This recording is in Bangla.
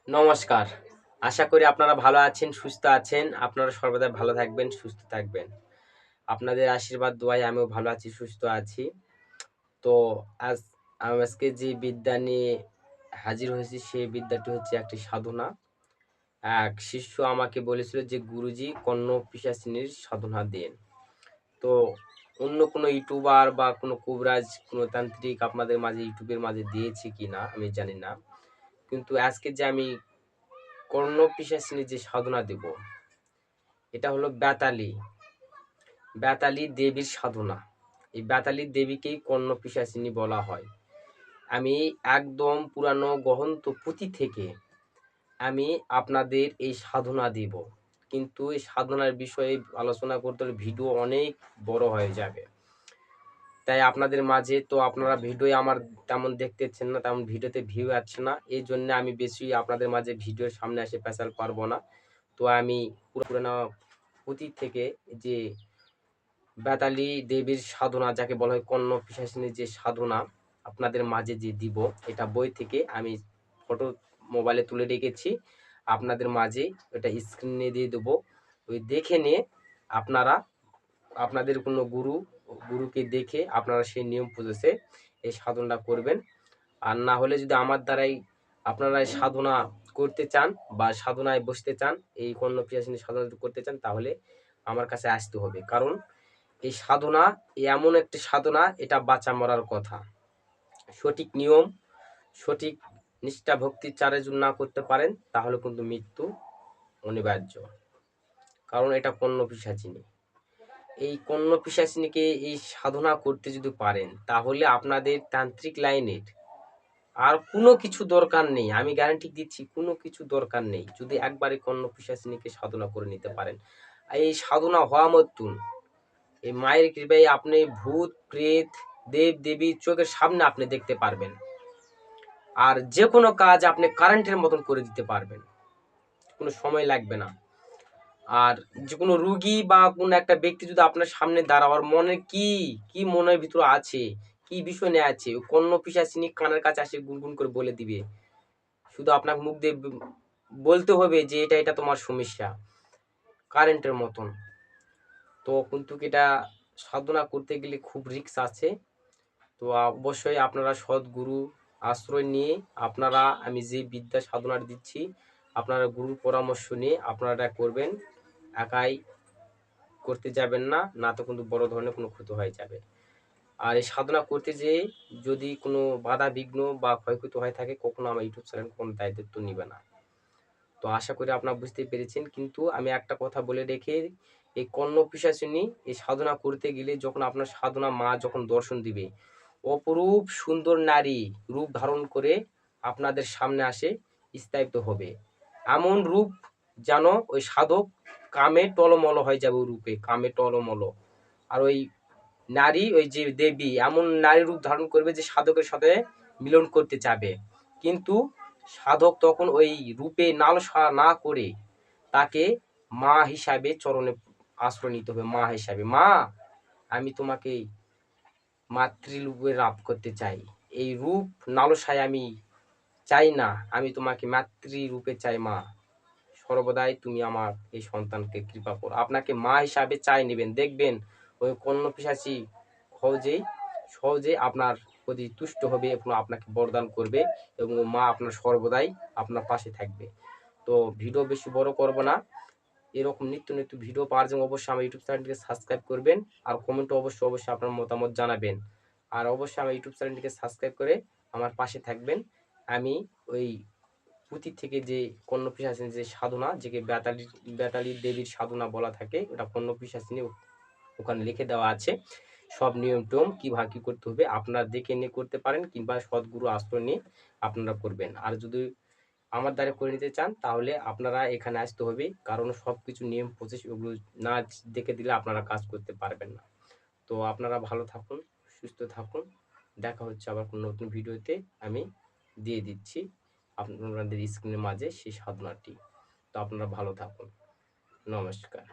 নমস্কার। আশা করি আপনারা ভালো আছেন, সুস্থ আছেন। আপনারা সর্বদা ভালো থাকবেন, সুস্থ থাকবেন। আপনাদের আশীর্বাদ দোয়ায় আমিও ভালো আছি, সুস্থ আছি। তো আজ আজকে যে বিদ্যা নিয়ে হাজির হয়েছি, সেই বিদ্যাটি হচ্ছে একটি সাধনা। এক শিষ্য আমাকে বলেছিল যে, "গুরুজি কর্ণ পিশাচিনীর সাধনা দেন।" তো অন্য কোনো ইউটিউবার বা কোনো কবিরাজ, কোনো তান্ত্রিক আপনাদের মাঝে ইউটিউবের মাঝে দিয়েছে কিনা আমি জানি না। কিন্তু আজকে যে আমি কর্ণ পিশাচিনীর যে সাধনা দেব, এটা হলো বেতালী দেবীর সাধনা। এই বেতালী দেবীকেই কর্ণ পিশাচিনী বলা হয়। আমি একদম পুরানো গ্রন্থ পুঁথি থেকে আমি আপনাদের এই সাধনা দেব। কিন্তু এই সাধনার বিষয়ে আলোচনা করতে হলে ভিডিও অনেক বড় হয়ে যাবে। তাই আপনাদের মাঝে তো আপনারা ভিডিও আমার তেমন দেখতেছেন না, তেমন ভিডিওতে ভিউ আসছে না। এই জন্য আমি বেশি আপনাদের মাঝে ভিডিওর সামনে এসে পেঁচাল পারবো না। তো আমি পুরানো পুঁথি থেকে যে বেতালী দেবীর সাধনা, যাকে বলা হয় কর্ণ পিশাচিনীর যে সাধনা আপনাদের মাঝে যে দিব, এটা বই থেকে আমি ফটো মোবাইলে তুলে রেখেছি। আপনাদের মাঝে এটা স্ক্রিনে দিয়ে দেবো। ওই দেখে নিয়ে আপনারা আপনাদের কোনো গুরুকে দেখে আপনারা সেই নিয়ম প্রসেসে এই সাধনটা করবেন। আর না হলে যদি আমার দ্বারাই আপনারা এই সাধনা করতে চান বা সাধনায় বসতে চান, এই কর্ণ পিশাচিনী সাধনা করতে চান, তাহলে আমার কাছে আসতে হবে। কারণ এই সাধনা এমন একটি সাধনা, এটা বাঁচা মরার কথা। সঠিক নিয়ম, সঠিক নিষ্ঠা ভক্তির চারে যদি না করতে পারেন, তাহলে কিন্তু মৃত্যু অনিবার্য। কারণ এটা কর্ণ পিশাচিনী। এই কর্ণ পিশাচিনীকে এই সাধনা করতে যদি পারেন, তাহলে আপনাদের তান্ত্রিক লাইনের আর কোনো কিছু দরকার নেই। আমি গ্যারান্টি দিচ্ছি, কোনো কিছু দরকার নেই। যদি একবারে কর্ণ পিশাচিনীকে সাধনা করে নিতে পারেন। আর এই সাধনা হওয়া মতন এই মায়ের কৃপায় আপনি ভূত প্রেত দেব দেবীর চোখের সামনে আপনি দেখতে পারবেন। আর যে কোনো কাজ আপনি কারেন্টের মতন করে দিতে পারবেন, কোনো সময় লাগবে না। আর যে কোনো রুগী বা কোনো একটা ব্যক্তি যদি আপনার সামনে দাঁড়াবার মনে কি মনের ভিতরে আছে, কি বিষয় নিয়ে আছে, কর্ণ পিশাচিনী কানের কাছে আসে গুনগুন করে বলে দিবে। শুধু আপনার মুখ দিয়ে বলতে হবে যে এটা তোমার সমস্যা, কারেন্টের মতন। তো কিন্তু এটা সাধনা করতে গেলে খুব রিস্ক আছে। তো অবশ্যই আপনারা সৎগুরু আশ্রয় নিয়ে আপনারা আমি যে বিদ্যা সাধনাটা দিচ্ছি, আপনারা গুরুর পরামর্শ নিয়ে আপনারা এটা করবেন। একাই করতে যাবেন না, না তো কিন্তু বড় ধরনের কোনো ক্ষতি হয়ে যাবে। আর এই সাধনা করতে যেয়ে যদি কোনো বাধা বিঘ্ন বা ক্ষয়ক্ষতি হয়ে থাকে, কখনো আমার ইউটিউব চ্যানেল কোনো দায়িত্ব নিবে না। তো আশা করি আপনারা বুঝতে পেরেছেন। কিন্তু আমি একটা কথা বলে রেখে, এই কর্ণ পিশাচিনী এই সাধনা করতে গেলে যখন আপনার সাধনা মা যখন দর্শন দিবে, অপরূপ সুন্দর নারী রূপ ধারণ করে আপনাদের সামনে আসে স্থাপিত হবে। এমন রূপ যেন ওই সাধক কামে টলমল হয়ে যাবে, ওই রূপে কামে টলমল। আর ওই নারী, ওই যে দেবী, এমন নারী রূপ ধারণ করবে যে সাধকের সাথে মিলন করতে চাবে। কিন্তু সাধক তখন ওই রূপে লালসা না করে তাকে মা হিসাবে চরণে আশ্রয় নিতে হবে। মা হিসাবে, মা আমি তোমাকে মাতৃরূপে লাভ করতে চাই। এই রূপ লালসায় আমি চাই না, আমি তোমাকে মাতৃরূপে চাই। মা সর্বদাই তুমি আমার এই সন্তানকে কৃপা করো। আপনাকে মা হিসাবে চাই নেবেন, দেখবেন ওই কর্ণ পিশাচী সহজেই সহজেই আপনার প্রতি তুষ্ট হবে এবং আপনাকে বরদান করবে, এবং মা আপনার সর্বদাই আপনার পাশে থাকবে। তো ভিডিও বেশি বড় করব না। এরকম নিত্য নিত্য ভিডিও পাওয়ার জন্য অবশ্যই আমার ইউটিউব চ্যানেলটিকে সাবস্ক্রাইব করবেন। আর কমেন্টে অবশ্যই আপনার মতামত জানাবেন। আর অবশ্যই আমার ইউটিউব চ্যানেলটিকে সাবস্ক্রাইব করে আমার পাশে থাকবেন। আমি ওই পুঁথি থেকে যে কর্ণ পিশাচিনী যে সাধনা, যেকে বেতালী দেবীর সাধনা বলা থাকে, ওটা কর্ণ পিশাচিনী ওখানে লিখে দেওয়া আছে। সব নিয়ম টিয়ম কিভাবে কি করতে হবে আপনারা দেখে নিয়ে করতে পারেন, কিংবা সদ্গুরু আশ্রয় নিয়ে আপনারা করবেন। আর যদি আমার দ্বারা করে নিতে চান, তাহলে আপনারা এখানে আসতে হবে। কারণ সবকিছু নিয়ম প্রসেস ওগুলো না দেখে দিলে আপনারা কাজ করতে পারবেন না। তো আপনারা ভালো থাকুন, সুস্থ থাকুন। দেখা হচ্ছে আবার কোনো নতুন ভিডিওতে। আমি দিয়ে দিচ্ছি আপনাদের স্ক্রিনের মাঝে সেই সাধনাটি। তো আপনারা ভালো থাকুন। নমস্কার।